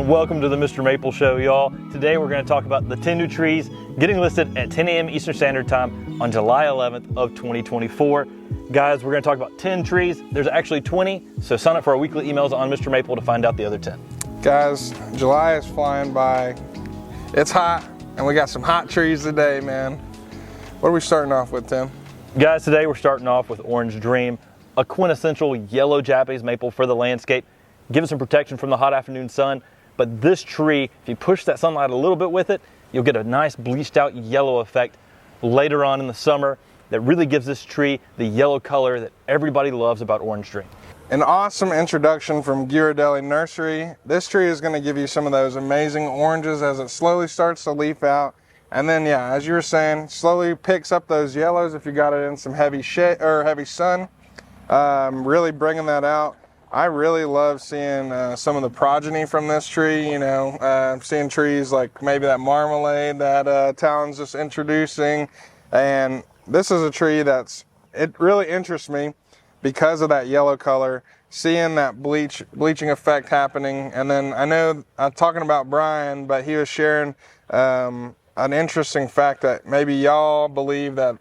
welcome to the MrMaple Show, y'all. Today we're going to talk about the 10 new trees getting listed at 10 a.m. Eastern Standard Time on July 11th of 2024. Guys, we're going to talk about 10 trees. There's actually 20, so sign up for our weekly emails on Mr. Maple to find out the other 10. Guys, July is flying by. It's hot, and we got some hot trees today, man. What are we starting off with, Tim? Guys, today we're starting off with Orange Dream, a quintessential yellow Japanese maple for the landscape. Give it some protection from the hot afternoon sun. But this tree, if you push that sunlight a little bit with it, you'll get a nice bleached out yellow effect later on in the summer that really gives this tree the yellow color that everybody loves about Orange Dream. An awesome introduction from Ghirardelli Nursery. This tree is going to give you some of those amazing oranges as it slowly starts to leaf out. And then, yeah, as you were saying, slowly picks up those yellows if you got it in some heavy shade or heavy sun. Really bringing that out. I really love seeing some of the progeny from this tree, you know, seeing trees like maybe that marmalade that Talon's just introducing. And this is a tree it really interests me because of that yellow color, seeing that bleaching effect happening. And then I know I'm talking about Brian, but he was sharing an interesting fact that maybe y'all believe that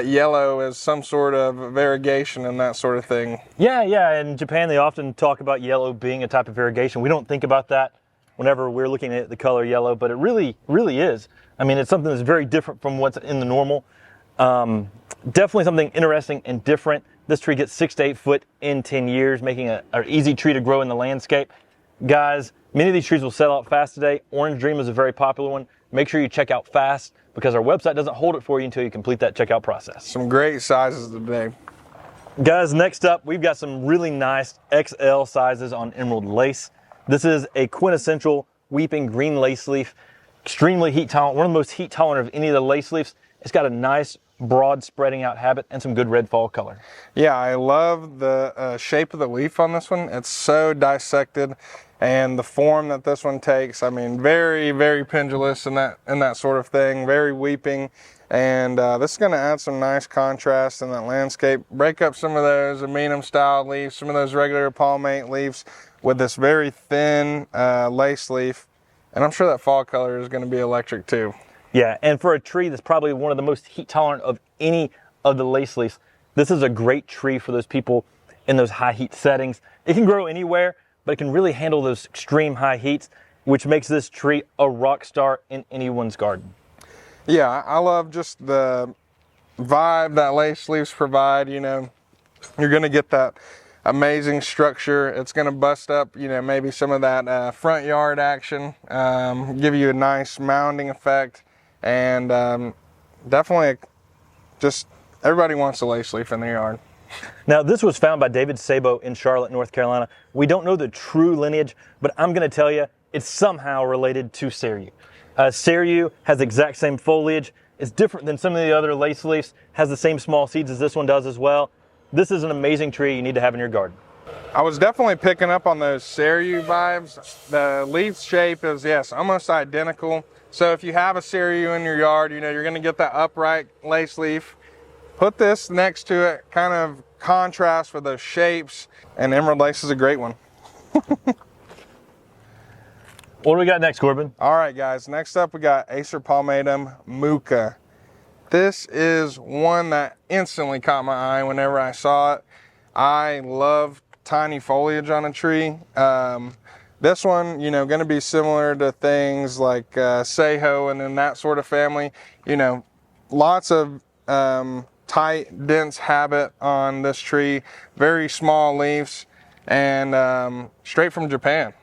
yellow is some sort of variegation and that sort of thing. Yeah. In Japan, they often talk about yellow being a type of variegation. We don't think about that whenever we're looking at the color yellow, but it really is. I mean, it's something that's very different from what's in the normal. Definitely something interesting and different. This tree gets 6 to 8 foot in 10 years, making an easy tree to grow in the landscape. Guys, many of these trees will sell out fast today. Orange Dream is a very popular one. Make sure you check out fast because our website doesn't hold it for you until you complete that checkout process. Some great sizes today. Guys, next up, we've got some really nice XL sizes on Emerald Lace. This is a quintessential weeping green lace leaf, extremely heat tolerant, one of the most heat tolerant of any of the lace leaves. It's got a nice, broad spreading out habit and some good red fall color. Yeah, I love the shape of the leaf on this one. It's so dissected. And the form that this one takes, I mean, very, very pendulous in that sort of thing, very weeping. And this is going to add some nice contrast in that landscape, break up some of those Amenum style leaves, some of those regular palmate leaves with this very thin lace leaf. And I'm sure that fall color is going to be electric too. Yeah, and for a tree that's probably one of the most heat tolerant of any of the lace leaves, this is a great tree for those people in those high heat settings. It can grow anywhere, but it can really handle those extreme high heats, which makes this tree a rock star in anyone's garden. Yeah, I love just the vibe that lace leaves provide. You know, you're going to get that amazing structure. It's going to bust up, you know, maybe some of that front yard action, give you a nice mounding effect, and definitely just everybody wants a lace leaf in their yard. Now, this was found by David Sabo in Charlotte, North Carolina. We don't know the true lineage, but I'm going to tell you it's somehow related to Cereus. Cereus has the exact same foliage. It's different than some of the other lace leaves, has the same small seeds as this one does as well. This is an amazing tree you need to have in your garden. I was definitely picking up on those Cereus vibes. The leaf shape is, yes, almost identical. So if you have a Cereus in your yard, you know, you're going to get that upright lace leaf. Put this next to it, kind of contrast with those shapes, and Emerald Lace is a great one. What do we got next, Corbin? All right, guys, next up we got Acer Muka. This is one that instantly caught my eye whenever I saw it. I love tiny foliage on a tree. This one, you know, going to be similar to things like Seiho and in that sort of family. You know, lots of tight, dense habit on this tree, very small leaves, and straight from Japan.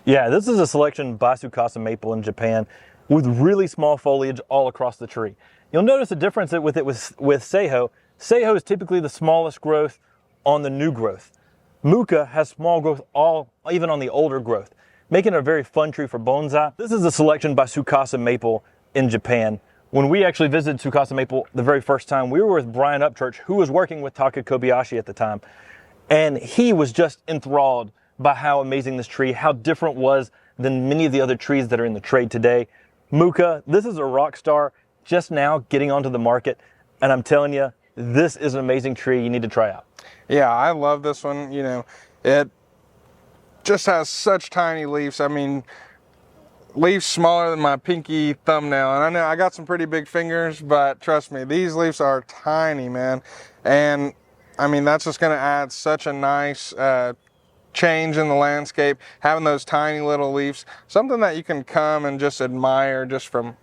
Yeah, this is a selection by Sucasa Maple in Japan with really small foliage all across the tree. You'll notice a difference with Seiho. Seiho is typically the smallest growth on the new growth. Muka has small growth even on the older growth, making it a very fun tree for bonsai. This is a selection by Sucasa Maple in Japan. When we actually visited Sucasa Maple the very first time, we were with Brian Upchurch, who was working with Taka Kobayashi at the time. And he was just enthralled by how amazing this tree, how different it was than many of the other trees that are in the trade today. Muka, this is a rock star just now getting onto the market. And I'm telling you, this is an amazing tree you need to try out. Yeah, I love this one. You know, it just has such tiny leaves. I mean, leaves smaller than my pinky thumbnail. And I know I got some pretty big fingers, but trust me, these leaves are tiny, man. And I mean, that's just gonna add such a nice change in the landscape, having those tiny little leaves, something that you can come and just admire just from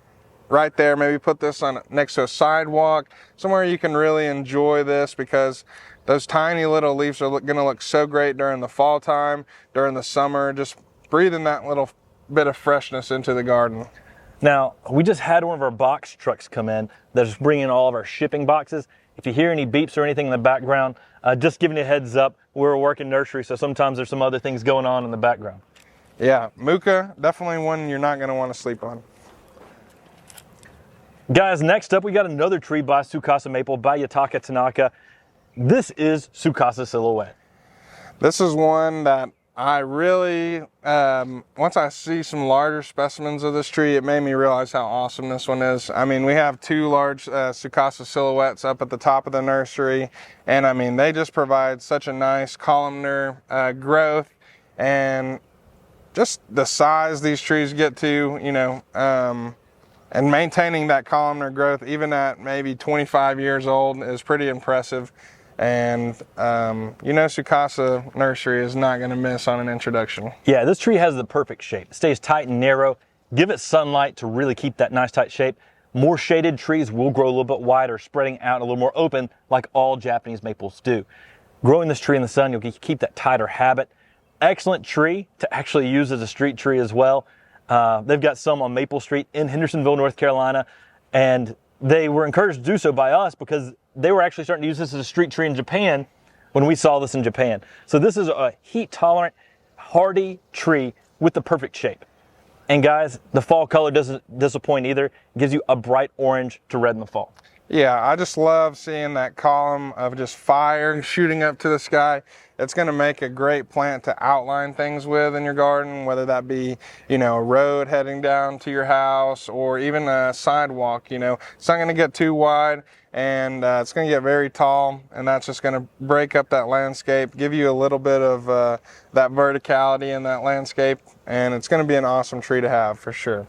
right there. Maybe put this on next to a sidewalk, somewhere you can really enjoy this, because those tiny little leaves are going to look so great during the fall time, during the summer, just breathing that little bit of freshness into the garden. Now, we just had one of our box trucks come in that's bringing all of our shipping boxes. If you hear any beeps or anything in the background, just giving you a heads up, we're a working nursery, so sometimes there's some other things going on in the background. Yeah, Muka, definitely one you're not going to want to sleep on. Guys, next up we got another tree by Sucasa Maple by Yutaka Tanaka. This is Sucasa Silhouette. This is one that I really, once I see some larger specimens of this tree, it made me realize how awesome this one is. I mean, we have two large Sucasa Silhouettes up at the top of the nursery, and I mean, they just provide such a nice columnar growth, and just the size these trees get to, you know, and maintaining that columnar growth even at maybe 25 years old is pretty impressive. And you know, Sucasa Nursery is not going to miss on an introduction. Yeah, this tree has the perfect shape. It stays tight and narrow. Give it sunlight to really keep that nice tight shape. More shaded trees will grow a little bit wider, spreading out a little more open like all Japanese maples do. Growing this tree in the sun, you'll keep that tighter habit. Excellent tree to actually use as a street tree as well. They've got some on Maple Street in Hendersonville, North Carolina, and they were encouraged to do so by us because they were actually starting to use this as a street tree in Japan when we saw this in Japan. So this is a heat-tolerant, hardy tree with the perfect shape. And guys, the fall color doesn't disappoint either. It gives you a bright orange to red in the fall. Yeah, I just love seeing that column of just fire shooting up to the sky. It's going to make a great plant to outline things with in your garden, whether that be, you know, a road heading down to your house or even a sidewalk. You know, it's not going to get too wide, and it's going to get very tall, and that's just going to break up that landscape, give you a little bit of that verticality in that landscape, and it's going to be an awesome tree to have for sure.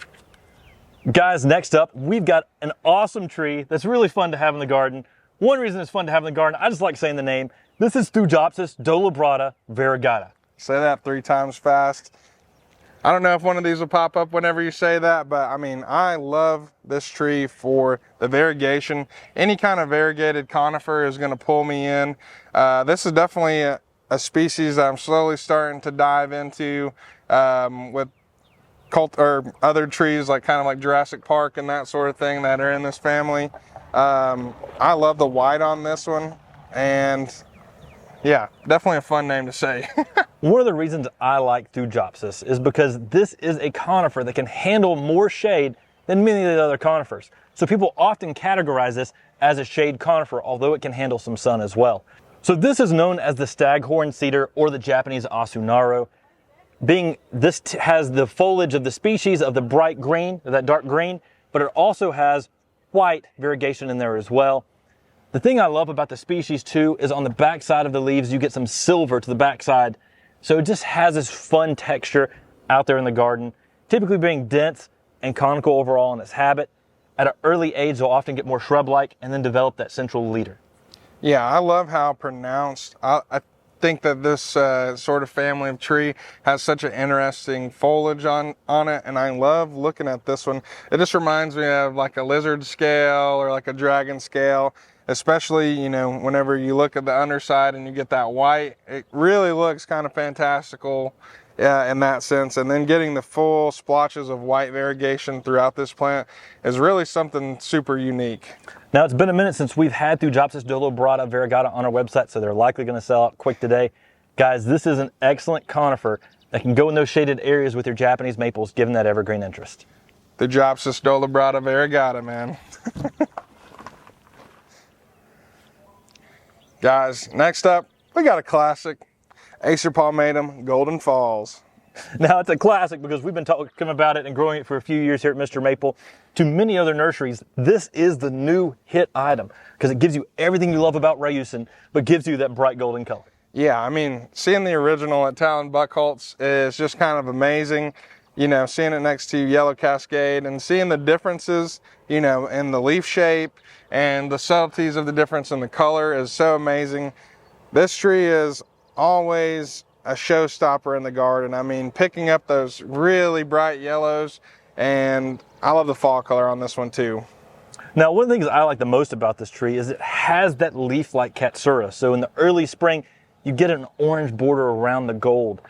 Guys, next up, we've got an awesome tree that's really fun to have in the garden. One reason it's fun to have in the garden, I just like saying the name. This is Thujopsis dolobrata variegata. Say that 3 times fast. I don't know if one of these will pop up whenever you say that, but I mean, I love this tree for the variegation. Any kind of variegated conifer is going to pull me in. This is definitely a species that I'm slowly starting to dive into with or other trees like kind of like Jurassic Park and that sort of thing that are in this family. I love the white on this one, and yeah, definitely a fun name to say. One of the reasons I like Thujopsis is because this is a conifer that can handle more shade than many of the other conifers. So people often categorize this as a shade conifer, although it can handle some sun as well. So this is known as the staghorn cedar or the Japanese asunaro. Being this has the foliage of the species of the bright green, or that dark green, but it also has white variegation in there as well. The thing I love about the species too is on the back side of the leaves you get some silver to the back side. So it just has this fun texture out there in the garden, typically being dense and conical overall in its habit. At an early age they'll often get more shrub-like and then develop that central leader. Yeah, I love how pronounced, I think that this sort of family of tree has such an interesting foliage on it, and I love looking at this one. It just reminds me of like a lizard scale or like a dragon scale, especially, you know, whenever you look at the underside and you get that white, it really looks kind of fantastical in that sense. And then getting the full splotches of white variegation throughout this plant is really something super unique. Now, it's been a minute since we've had Thujopsis dolobrata variegata on our website, so they're likely going to sell out quick today. Guys, this is an excellent conifer that can go in those shaded areas with your Japanese maples, given that evergreen interest. Thujopsis dolobrata variegata, man. Guys, next up, we got a classic, Acer palmatum Golden Falls. Now, it's a classic because we've been talking about it and growing it for a few years here at Mr. Maple. To many other nurseries, this is the new hit item because it gives you everything you love about Rayusen, but gives you that bright golden color. Yeah, I mean, seeing the original at Talon Buckholtz is just kind of amazing. you know, seeing it next to Yellow Cascade and seeing the differences, you know, in the leaf shape and the subtleties of the difference in the color is so amazing. This tree is always a showstopper in the garden. I mean, picking up those really bright yellows, and I love the fall color on this one too. Now, one of the things I like the most about this tree is it has that leaf-like Katsura. So in the early spring, you get an orange border around the gold.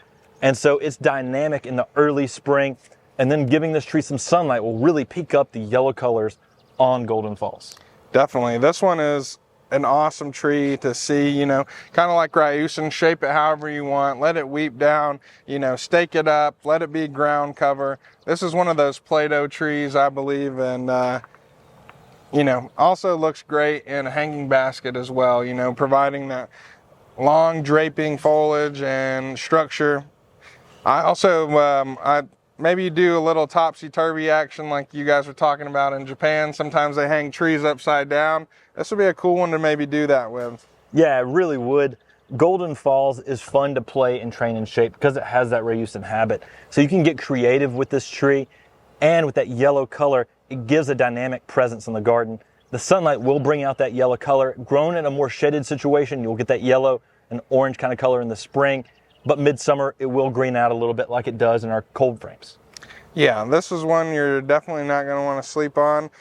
And so it's dynamic in the early spring, and then giving this tree some sunlight will really peak up the yellow colors on Golden Falls. Definitely. This one is an awesome tree to see, you know, kind of like Ryusin, shape it however you want, let it weep down, you know, stake it up, let it be ground cover. This is one of those Play-Doh trees, I believe, and you know, also looks great in a hanging basket as well, you know, providing that long draping foliage and structure. I also, maybe you do a little topsy-turvy action like you guys were talking about in Japan. Sometimes they hang trees upside down. This would be a cool one to maybe do that with. Yeah, it really would. Golden Falls is fun to play and train and shape because it has that Ryusin habit. So you can get creative with this tree, and with that yellow color, it gives a dynamic presence in the garden. The sunlight will bring out that yellow color. Grown in a more shaded situation, you'll get that yellow and orange kind of color in the spring. But midsummer, it will green out a little bit like it does in our cold frames. Yeah, this is one you're definitely not going to want to sleep on.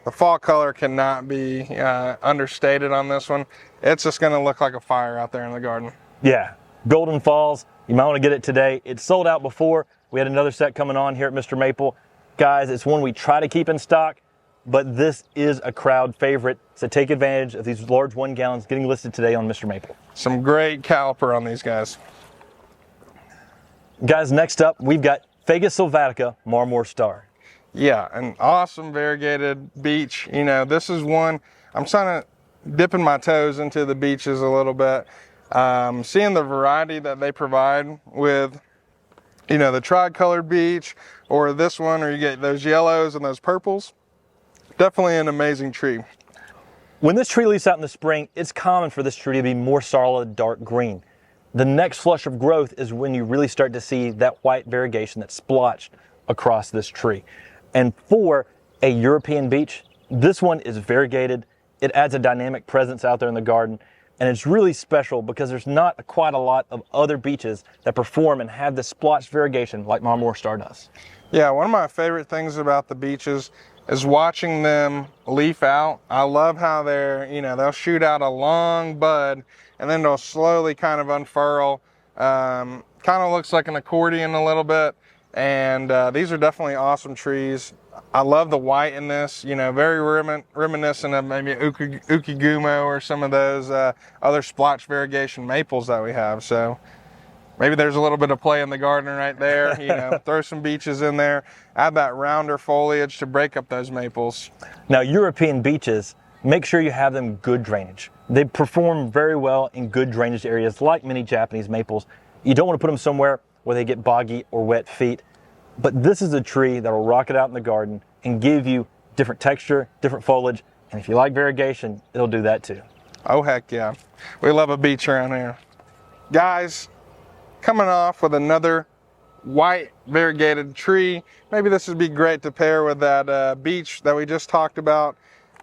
The fall color cannot be understated on this one. It's just going to look like a fire out there in the garden. Yeah, Golden Falls, you might want to get it today. It's sold out before. We had another set coming on here at Mr. Maple. Guys, it's one we try to keep in stock, but this is a crowd favorite. So take advantage of these large 1 gallons getting listed today on Mr. Maple. Some great caliper on these guys. Guys, next up, we've got Fagus Sylvatica Marmore Star. Yeah, an awesome variegated beech. You know, this is one, I'm trying to dipping my toes into the beeches a little bit. Seeing the variety that they provide with, you know, the tri-colored beech or this one, or you get those yellows and those purples. Definitely an amazing tree. When this tree leaves out in the spring, it's common for this tree to be more solid dark green. The next flush of growth is when you really start to see that white variegation that's splotched across this tree. And for a European beech, this one is variegated. It adds a dynamic presence out there in the garden, and it's really special because there's not quite a lot of other beeches that perform and have this splotched variegation like Marmore Star does. Yeah, one of my favorite things about the beeches is watching them leaf out. I love how they'll shoot out a long bud and then they'll slowly kind of unfurl. Kind of looks like an accordion a little bit. And these are definitely awesome trees. I love the white in this, you know, very reminiscent of maybe Ukigumo or some of those other splotch variegation maples that we have. So maybe there's a little bit of play in the garden right there. You know, throw some beeches in there, add that rounder foliage to break up those maples. Now, European beeches, make sure you have them good drainage. They perform very well in good drainage areas like many Japanese maples. You don't want to put them somewhere where they get boggy or wet feet. But this is a tree that will rock it out in the garden and give you different texture, different foliage. And if you like variegation, it'll do that too. Oh, heck yeah. We love a beech around here. Guys, coming off with another white variegated tree. Maybe this would be great to pair with that beech that we just talked about.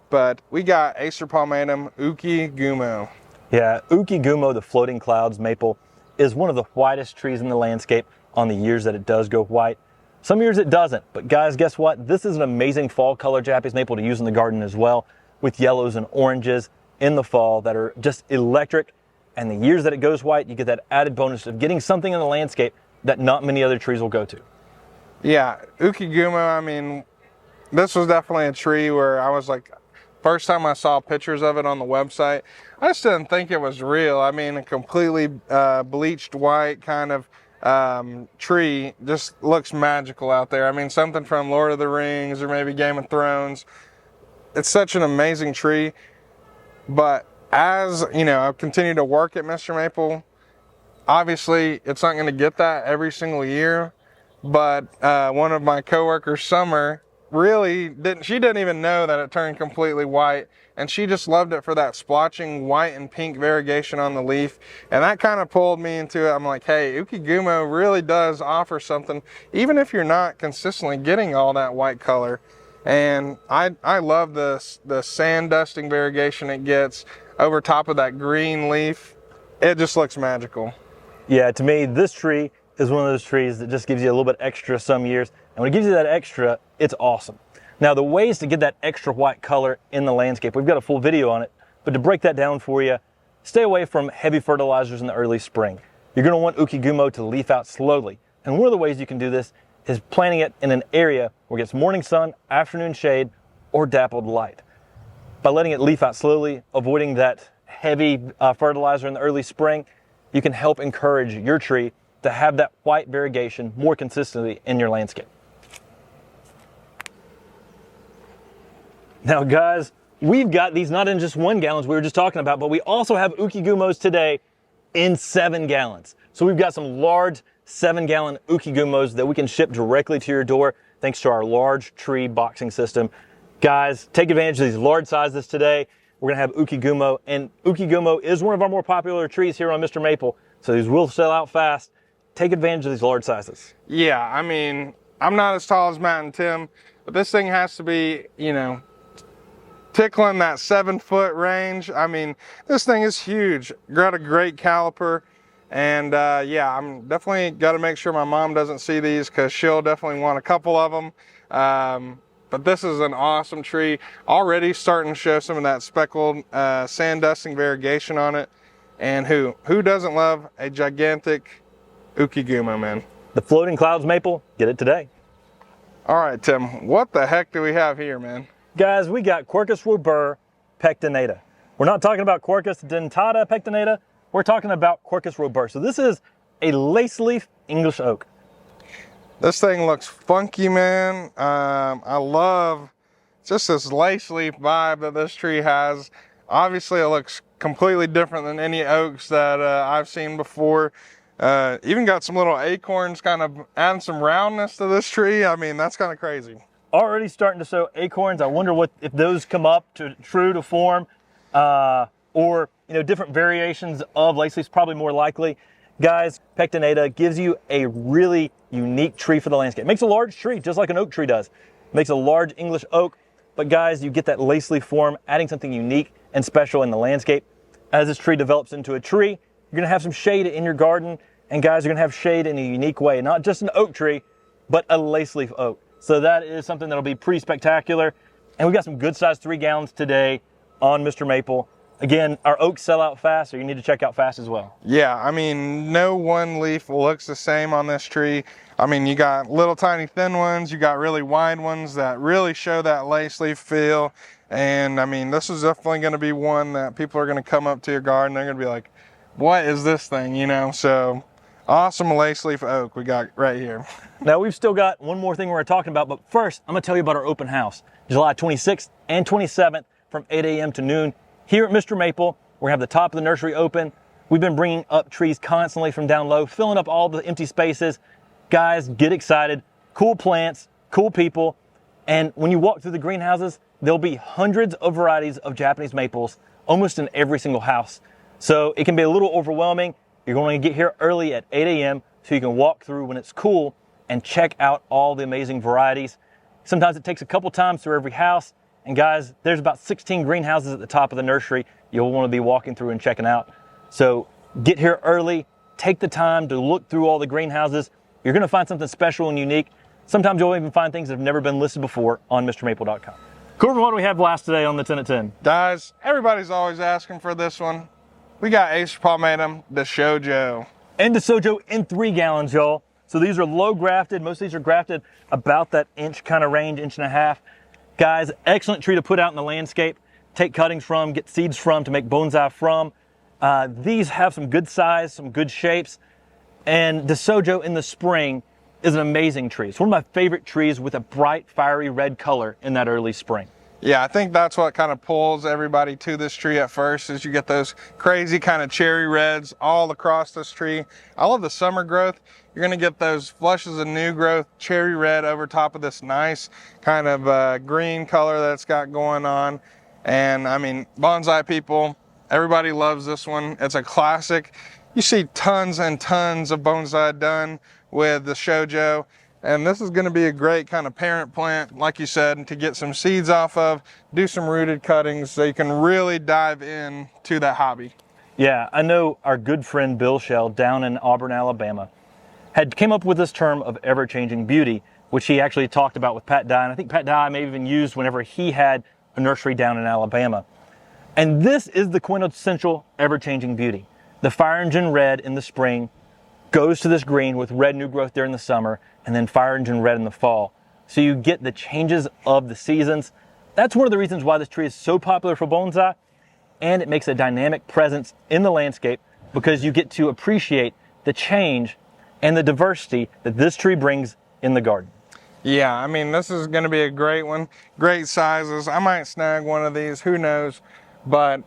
But we got Acer palmatum Ukigumo. Yeah, Ukigumo, the floating clouds maple, is one of the whitest trees in the landscape on the years that it does go white. Some years it doesn't, but guys, guess what? This is an amazing fall color Japanese maple to use in the garden as well, with yellows and oranges in the fall that are just electric. And the years that it goes white, you get that added bonus of getting something in the landscape that not many other trees will go to. Yeah, Ukigumo, I mean, this was definitely a tree where I was like, first time I saw pictures of it on the website, I just didn't think it was real. I mean, a completely bleached white kind of tree just looks magical out there. I mean, something from Lord of the Rings or maybe Game of Thrones. It's such an amazing tree. But as, you know, I've continued to work at Mr. Maple, obviously it's not going to get that every single year. But one of my coworkers, Summer, really she didn't even know that it turned completely white, and she just loved it for that splotching white and pink variegation on the leaf, and that kind of pulled me into it. I'm like, hey, Ukigumo really does offer something, even if you're not consistently getting all that white color. And I love the sand dusting variegation it gets over top of that green leaf. It just looks magical. Yeah, to me, this tree is one of those trees that just gives you a little bit extra some years. And when it gives you that extra, it's awesome. Now, the ways to get that extra white color in the landscape, we've got a full video on it, but to break that down for you, stay away from heavy fertilizers in the early spring. You're gonna want Ukigumo to leaf out slowly. And one of the ways you can do this is planting it in an area where it gets morning sun, afternoon shade, or dappled light. By letting it leaf out slowly, avoiding that heavy fertilizer in the early spring, you can help encourage your tree to have that white variegation more consistently in your landscape. Now guys, we've got these not in just 1 gallons we were just talking about, but we also have Ukigumos today in 7 gallons. So we've got some large 7-gallon Ukigumos that we can ship directly to your door thanks to our large tree boxing system. Guys, take advantage of these large sizes today. We're gonna have Ukigumo, and Ukigumo is one of our more popular trees here on Mr. Maple, so these will sell out fast. Take advantage of these large sizes. Yeah, I mean, I'm not as tall as Matt and Tim, but this thing has to be, you know, tickling that 7-foot range. I mean, this thing is huge. Got a great caliper. And yeah, I'm definitely got to make sure my mom doesn't see these, because she'll definitely want a couple of them. But this is an awesome tree. Already starting to show some of that speckled sand dusting variegation on it. And who doesn't love a gigantic Ukigumo, man? The floating clouds maple, get it today. All right, Tim, what the heck do we have here, man? Guys, we got Quercus robur pectinata. We're not talking about Quercus dentata pectinata. We're talking about Quercus robur. So this is a lace leaf English oak. This thing looks funky, man. I love just this lace leaf vibe that this tree has. Obviously, it looks completely different than any oaks that I've seen before. Even got some little acorns, kind of adding some roundness to this tree. I mean, that's kind of crazy. Already starting to show acorns. I wonder if those come up to true to form, or different variations of lace leaves, probably more likely. Guys, pectinata gives you a really unique tree for the landscape. Makes a large tree, just like an oak tree does. Makes a large English oak, but guys, you get that lace leaf form, adding something unique and special in the landscape. As this tree develops into a tree, you're gonna have some shade in your garden, and guys, you're gonna have shade in a unique way, not just an oak tree, but a lace leaf oak. So that is something that'll be pretty spectacular. And we've got some good sized 3 gallons today on Mr. Maple. Again, our oaks sell out fast, so you need to check out fast as well. Yeah, I mean, no one leaf looks the same on this tree. I mean, you got little tiny thin ones, you got really wide ones that really show that lace leaf feel. And I mean, this is definitely gonna be one that people are gonna come up to your garden, they're gonna be like, what is this thing, So awesome lace leaf oak we got right here. Now we've still got one more thing we're talking about, but first I'm gonna tell you about our open house, July 26th and 27th from 8 a.m. to noon. Here at Mr. Maple, we're gonna have the top of the nursery open. We've been bringing up trees constantly from down low, filling up all the empty spaces. Guys, get excited. Cool plants, cool people. And when you walk through the greenhouses, there'll be hundreds of varieties of Japanese maples almost in every single house. So it can be a little overwhelming. You're going to get here early at 8 a.m. so you can walk through when it's cool and check out all the amazing varieties. Sometimes it takes a couple times through every house. And guys, there's about 16 greenhouses at the top of the nursery you'll want to be walking through and checking out. So get here early, take the time to look through all the greenhouses. You're going to find something special and unique. Sometimes you'll even find things that have never been listed before on MrMaple.com. Corbin, what do we have last today on the 10 at 10? Guys, everybody's always asking for this one. We got Acer Palmatum, the Sojo. And the Sojo in 3 gallons, y'all. So these are low grafted. Most of these are grafted about that inch kind of range, 1.5 inches. Guys, excellent tree to put out in the landscape, take cuttings from, get seeds from, to make bonsai from. These have some good size, some good shapes. And the Sojo in the spring is an amazing tree. It's one of my favorite trees with a bright, fiery red color in that early spring. Yeah, I think that's what kind of pulls everybody to this tree at first, is you get those crazy kind of cherry reds all across this tree. I love the summer growth. You're gonna get those flushes of new growth, cherry red over top of this nice kind of green color that it's got going on. And I mean, bonsai people, everybody loves this one. It's a classic. You see tons and tons of bonsai done with the Shojo. And this is going to be a great kind of parent plant, like you said, to get some seeds off of, do some rooted cuttings so you can really dive in to that hobby. Yeah, I know our good friend Bill Shell down in Auburn, Alabama, had came up with this term of ever-changing beauty, which he actually talked about with Pat Dye, and I think Pat Dye may have even used whenever he had a nursery down in Alabama. And this is the quintessential ever-changing beauty. The fire engine red in the spring goes to this green with red new growth during the summer, and then fire engine red in the fall. So you get the changes of the seasons. That's one of the reasons why this tree is so popular for bonsai, and it makes a dynamic presence in the landscape because you get to appreciate the change and the diversity that this tree brings in the garden. Yeah, I mean, this is going to be a great one. Great sizes. I might snag one of these, who knows, but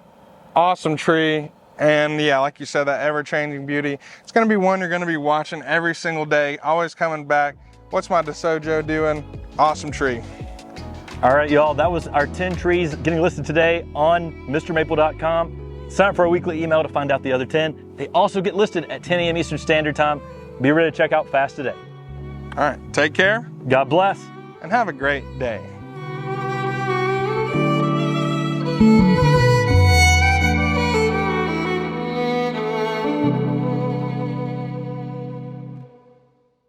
awesome tree. And yeah, like you said, that ever-changing beauty. It's going to be one you're going to be watching every single day, always coming back. What's my DeSojo doing? Awesome tree. All right, y'all, that was our 10 trees getting listed today on MrMaple.com. Sign up for our weekly email to find out the other 10. They also get listed at 10 a.m. Eastern Standard Time. Be ready to check out fast today. All right, take care. God bless. And have a great day.